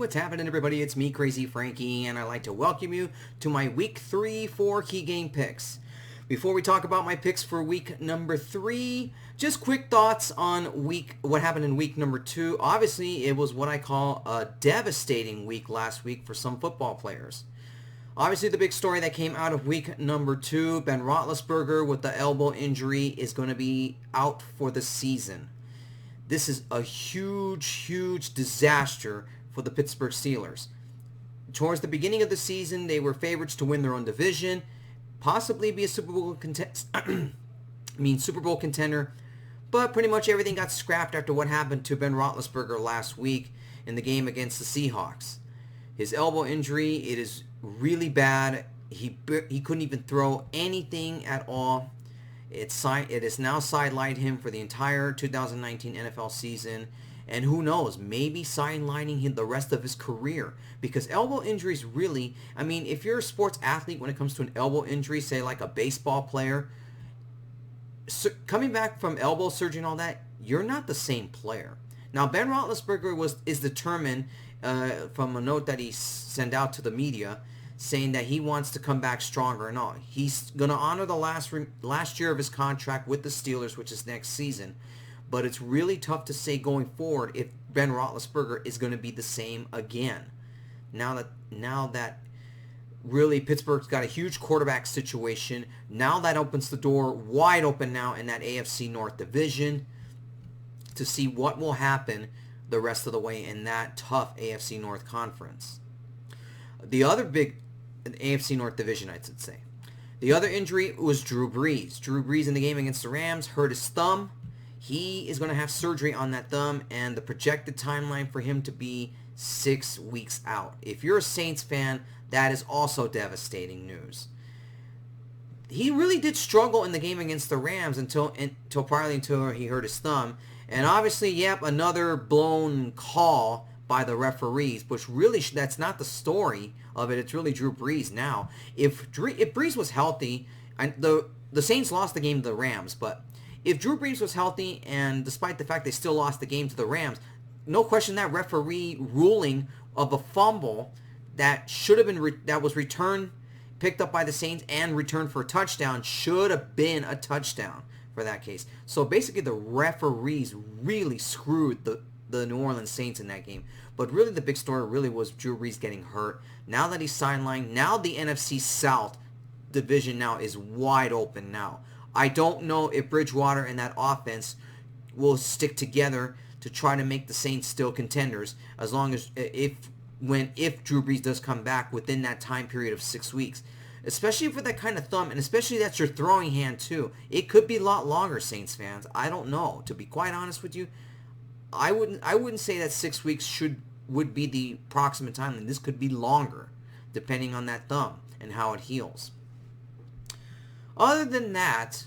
what's happening everybody? It's me, Crazyfrankie, and I'd like to welcome you to my Week 3 4 key game picks. Before we talk about my picks for week number 3, just quick thoughts on what happened in week number 2. Obviously, it was what I call a devastating week last week for some football players. Obviously, the big story that came out of week number 2, Ben Roethlisberger with the elbow injury is going to be out for the season. This is a huge disaster for the Pittsburgh Steelers. Towards the beginning of the season, they were favorites to win their own division, possibly be a Super Bowl contender, but pretty much everything got scrapped after what happened to Ben Roethlisberger last week in the game against the Seahawks. His elbow injury, it is really bad. He couldn't even throw anything at all. It has now sidelined him for the entire 2019 NFL season, and who knows, maybe sidelining him the rest of his career, because elbow injuries really, I mean, if you're a sports athlete, when it comes to an elbow injury, say like a baseball player, coming back from elbow surgery and all that, you're not the same player. Now, Ben Roethlisberger is determined from a note that he sent out to the media, saying that he wants to come back stronger and all. He's going to honor the last year of his contract with the Steelers, which is next season. But it's really tough to say going forward if Ben Roethlisberger is going to be the same again. Now that really Pittsburgh's got a huge quarterback situation. Now that opens the door wide open now in that AFC North division to see what will happen the rest of the way in that tough AFC North conference. The other big AFC North division, I should say. The other injury was Drew Brees. Drew Brees in the game against the Rams hurt his thumb. He is going to have surgery on that thumb, and the projected timeline for him to be 6 weeks out. If you're a Saints fan, that is also devastating news. He really did struggle in the game against the Rams until he hurt his thumb. And obviously, yep, another blown call by the referees, which really that's not the story of it. It's really Drew Brees now. If Brees was healthy, and the Saints lost the game to the Rams, but if Drew Brees was healthy, and despite the fact they still lost the game to the Rams, no question that referee ruling of a fumble that should have been that was returned, picked up by the Saints and returned for a touchdown should have been a touchdown for that case. So basically, the referees really screwed the New Orleans Saints in that game. But really the big story really was Drew Brees getting hurt. Now that he's sidelined, now the NFC South division now is wide open now. I don't know if Bridgewater and that offense will stick together to try to make the Saints still contenders, as long as if Drew Brees does come back within that time period of 6 weeks. Especially for that kind of thumb, and especially that's your throwing hand too. It could be a lot longer, Saints fans. I don't know. To be quite honest with you, I wouldn't say that 6 weeks would be the approximate time, and this could be longer, depending on that thumb and how it heals. Other than that,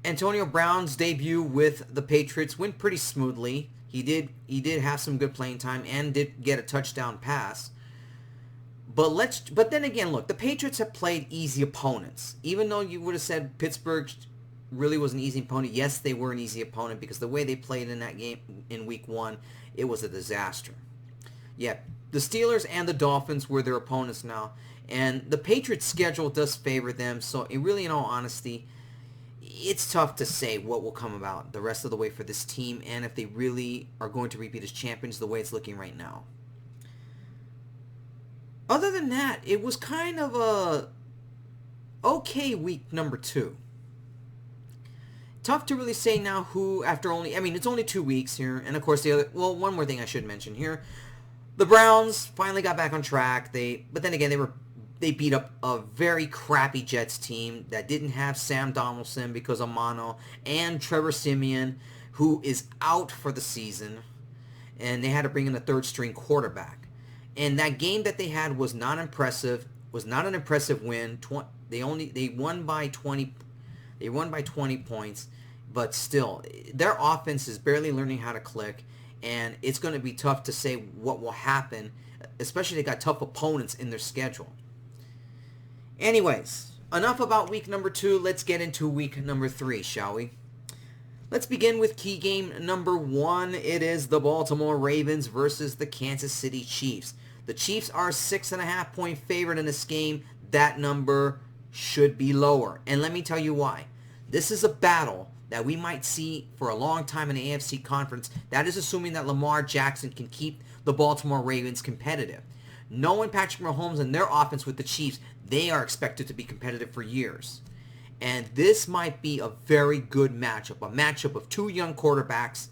Antonio Brown's debut with the Patriots went pretty smoothly. He did have some good playing time and did get a touchdown pass. But then again, look, the Patriots have played easy opponents. Even though you would have said Pittsburgh really was an easy opponent, yes, they were an easy opponent, because the way they played in that game in week 1, it was a disaster. Yeah, the Steelers and the Dolphins were their opponents now, and the Patriots' schedule does favor them, so in all honesty, it's tough to say what will come about the rest of the way for this team, and if they really are going to repeat as champions the way it's looking right now. Other than that, it was kind of a okay week number 2. Tough to really say now who, after it's only 2 weeks here, and of course one more thing I should mention here. The Browns finally got back on track. But then again, they beat up a very crappy Jets team that didn't have Sam Donaldson because of mono, and Trevor Siemian, who is out for the season, and they had to bring in a third-string quarterback. And that game that they had was not impressive. Was not an impressive win. They won by 20. They won by 20 points, but still, their offense is barely learning how to click, and it's going to be tough to say what will happen, especially they got tough opponents in their schedule. Anyways, enough about week number 2. Let's get into week number 3, shall we? Let's begin with key game number 1. It is the Baltimore Ravens versus the Kansas City Chiefs. The Chiefs are a 6.5 point favorite in this game. That number should be lower. And let me tell you why. This is a battle that we might see for a long time in the AFC conference. That is assuming that Lamar Jackson can keep the Baltimore Ravens competitive. Knowing Patrick Mahomes and their offense with the Chiefs, they are expected to be competitive for years. And this might be a very good matchup, a matchup of two young quarterbacks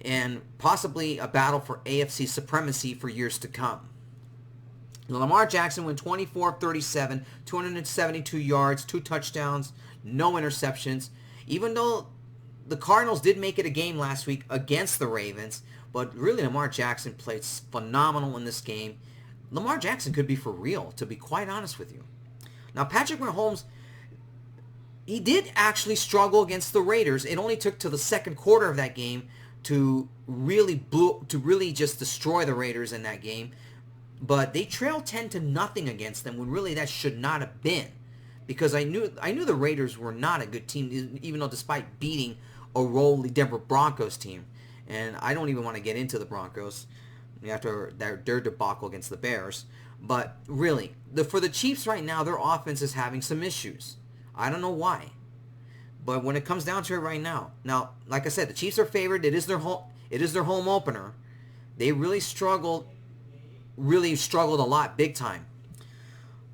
and possibly a battle for AFC supremacy for years to come. Lamar Jackson went 24 of 37, 272 yards, 2 touchdowns, no interceptions. Even though the Cardinals did make it a game last week against the Ravens, but really Lamar Jackson played phenomenal in this game. Lamar Jackson could be for real, to be quite honest with you. Now, Patrick Mahomes, he did actually struggle against the Raiders. It only took to the second quarter of that game to really just destroy the Raiders in that game. But they trailed 10-0 against them when really that should not have been. Because I knew the Raiders were not a good team, even though despite beating a lowly Denver Broncos team. And I don't even want to get into the Broncos after their debacle against the Bears. But really, for the Chiefs right now, their offense is having some issues. I don't know why. But when it comes down to it right now, like I said, the Chiefs are favored. It is their home opener. They really struggled a lot, big time.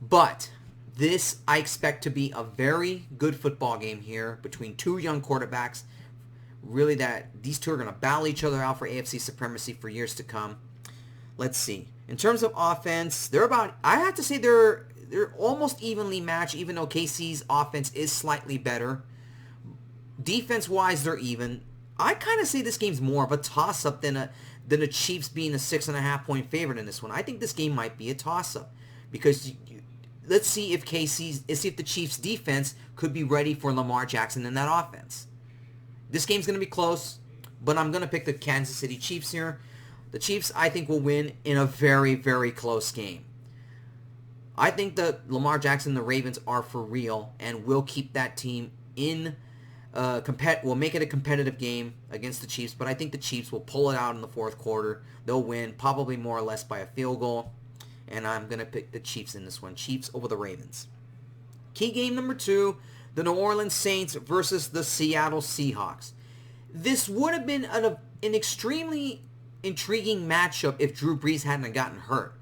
But this, I expect to be a very good football game here between two young quarterbacks. Really, that these two are going to battle each other out for AFC supremacy for years to come. Let's see. In terms of offense, I have to say they're almost evenly matched, even though KC's offense is slightly better. Defense-wise, they're even. I kind of say this game's more of a toss-up than the Chiefs being a 6.5 point favorite in this one. I think this game might be a toss-up because let's see if the Chiefs' defense could be ready for Lamar Jackson in that offense. This game's going to be close, but I'm going to pick the Kansas City Chiefs here. The Chiefs, I think, will win in a very, very close game. I think that Lamar Jackson and the Ravens are for real and will keep that team in will make it a competitive game against the Chiefs, but I think the Chiefs will pull it out in the fourth quarter. They'll win probably more or less by a field goal, and I'm going to pick the Chiefs in this one. Chiefs over the Ravens. Key game number 2, the New Orleans Saints versus the Seattle Seahawks. This would have been an extremely intriguing matchup if Drew Brees hadn't gotten hurt.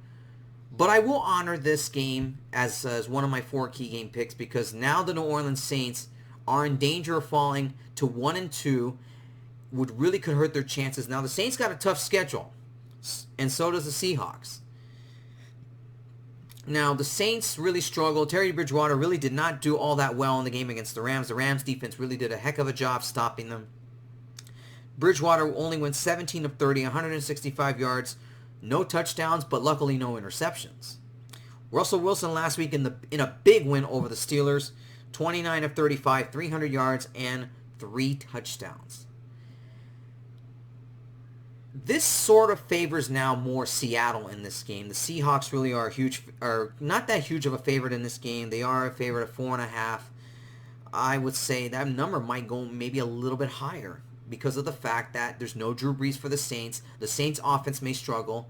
But I will honor this game as one of my 4 key game picks because now the New Orleans Saints are in danger of falling to 1-2, would really could hurt their chances. Now the Saints got a tough schedule, and so does the Seahawks. Now the Saints really struggled. Teddy Bridgewater really did not do all that well in the game against the Rams. The Rams defense really did a heck of a job stopping them. Bridgewater only went 17 of 30, 165 yards, no touchdowns, but luckily no interceptions. Russell Wilson last week in a big win over the Steelers, 29 of 35, 300 yards, and 3 touchdowns. This sort of favors now more Seattle in this game. The Seahawks really are not that huge of a favorite in this game. They are a favorite of 4.5. I would say that number might go maybe a little bit higher because of the fact that there's no Drew Brees for the Saints. The Saints offense may struggle.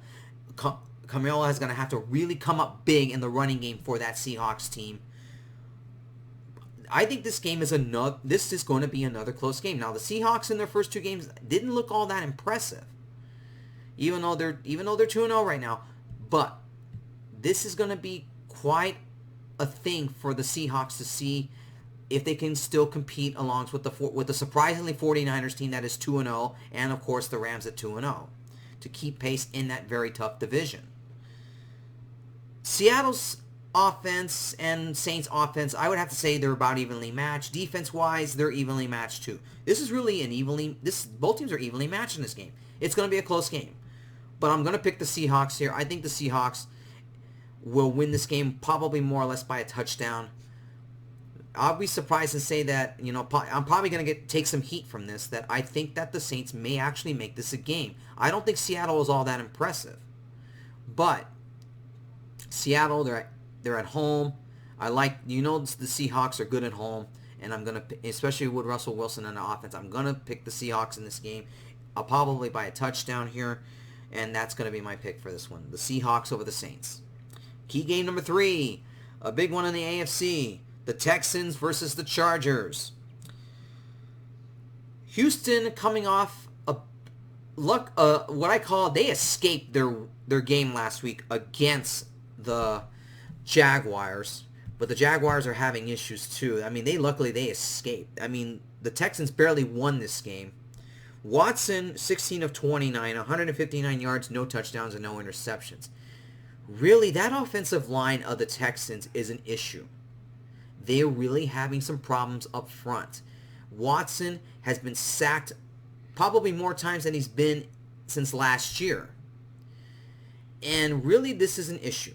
Camilla is going to have to really come up big in the running game for that Seahawks team. I think this is going to be another close game. Now the Seahawks in their first 2 games didn't look all that impressive, even though they're 2-0 right now. But this is going to be quite a thing for the Seahawks to see if they can still compete along with the surprisingly 49ers team that is 2-0, and of course the Rams at 2-0, to keep pace in that very tough division. Seattle's offense and Saints offense, I would have to say they're about evenly matched. Defense-wise, they're evenly matched too. This is really both teams are evenly matched in this game. It's going to be a close game. But I'm going to pick the Seahawks here. I think the Seahawks will win this game probably more or less by a touchdown. I'll be surprised to say that, I'm probably going to take some heat from this, that I think that the Saints may actually make this a game. I don't think Seattle is all that impressive. But Seattle, they're at home. The Seahawks are good at home. and I'm going to, especially with Russell Wilson on the offense, I'm going to pick the Seahawks in this game. I'll probably buy a touchdown here, and that's going to be my pick for this one. The Seahawks over the Saints. Key game number 3, a big one in the AFC. The Texans versus the Chargers. Houston coming off what I call, they escaped their game last week against the Jaguars. But the Jaguars are having issues too. I mean, luckily they escaped. I mean, the Texans barely won this game. Watson, 16 of 29, 159 yards, no touchdowns, and no interceptions. Really, that offensive line of the Texans is an issue. They're really having some problems up front. Watson has been sacked probably more times than he's been since last year. And really, this is an issue.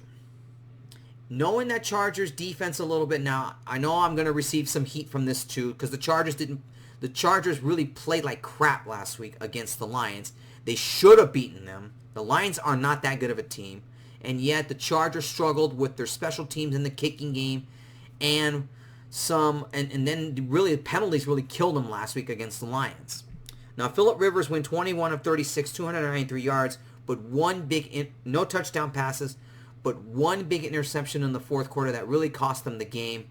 Knowing that Chargers defense a little bit now, I know I'm going to receive some heat from this too, because the Chargers really played like crap last week against the Lions. They should have beaten them. The Lions are not that good of a team, and yet the Chargers struggled with their special teams in the kicking game, and then really the penalties really killed them last week against the Lions. Now Phillip Rivers went 21 of 36, 293 yards, but no touchdown passes, but one big interception in the fourth quarter that really cost them the game.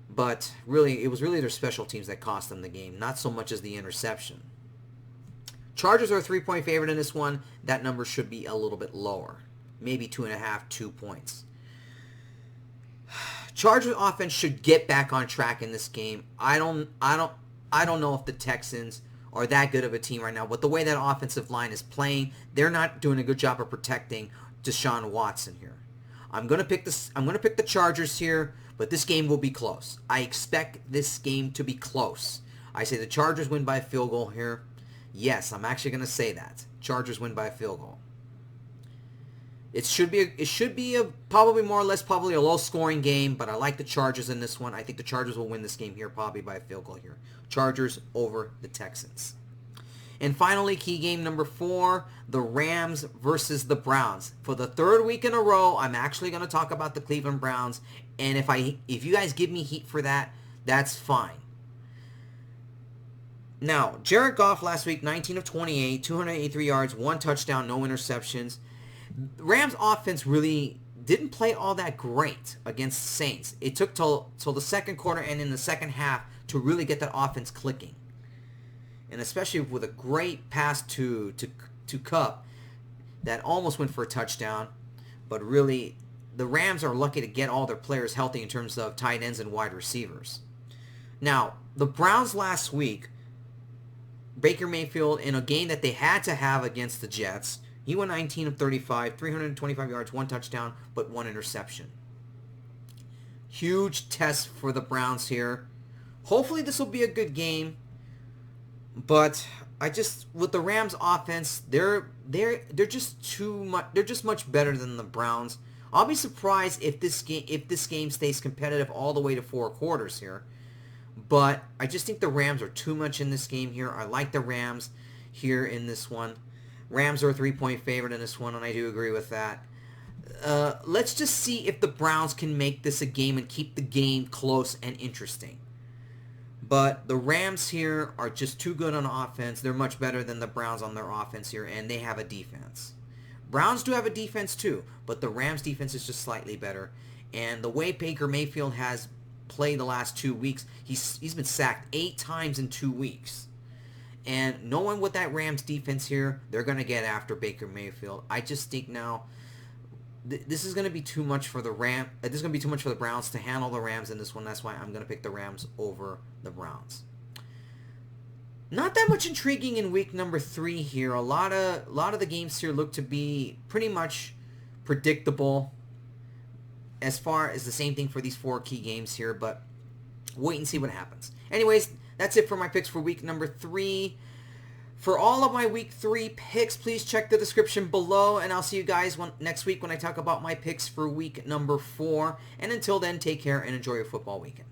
But really, it was really their special teams that cost them the game, not so much as the interception. Chargers are a 3-point favorite in this one. That number should be a little bit lower, maybe 2.5, 2 points. Chargers offense should get back on track in this game. I don't know if the Texans are that good of a team right now, but the way that offensive line is playing, they're not doing a good job of protecting Deshaun Watson here. I'm going to pick the Chargers here, but this game will be close. I expect this game to be close. I say the Chargers win by a field goal here. Yes, I'm actually going to say that. Chargers win by a field goal. It should be a probably more or less probably a low-scoring game, but I like the Chargers in this one. I think the Chargers will win this game here probably by a field goal here. Chargers over the Texans. And finally, key game number 4, the Rams versus the Browns. For the 3rd week in a row, I'm actually going to talk about the Cleveland Browns. And if you guys give me heat for that, that's fine. Now, Jared Goff last week, 19 of 28, 283 yards, 1 touchdown, no interceptions. Rams offense really didn't play all that great against the Saints. It took till the second quarter and in the second half to really get that offense clicking. And especially with a great pass to Kupp that almost went for a touchdown. But really, the Rams are lucky to get all their players healthy in terms of tight ends and wide receivers. Now, the Browns last week, Baker Mayfield, in a game that they had to have against the Jets, he went 19 of 35, 325 yards, 1 touchdown, but 1 interception. Huge test for the Browns here. Hopefully this will be a good game. But with the Rams offense, they're just too much. They're just much better than the Browns. I'll be surprised if this game stays competitive all the way to 4 quarters here. But I just think the Rams are too much in this game here. I like the Rams here in this one. Rams are a 3-point favorite in this one, and I do agree with that. Let's just see if the Browns can make this a game and keep the game close and interesting. But the Rams here are just too good on offense. They're much better than the Browns on their offense here, and they have a defense. Browns do have a defense too, but the Rams defense is just slightly better. And the way Baker Mayfield has played the last 2 weeks, he's been sacked 8 times in 2 weeks. And knowing what that Rams defense here, they're going to get after Baker Mayfield. I just think now this is going to be too much for the This is going to be too much for the Browns to handle the Rams in this one. That's why I'm going to pick the Rams over the Browns. Not that much intriguing in week number 3 here. A lot of the games here look to be pretty much predictable as far as the same thing for these 4 key games here, but wait and see what happens. Anyways, that's it for my picks for week number 3. For all of my week 3 picks, please check the description below, and I'll see you guys next week when I talk about my picks for week number 4. And until then, take care and enjoy your football weekend.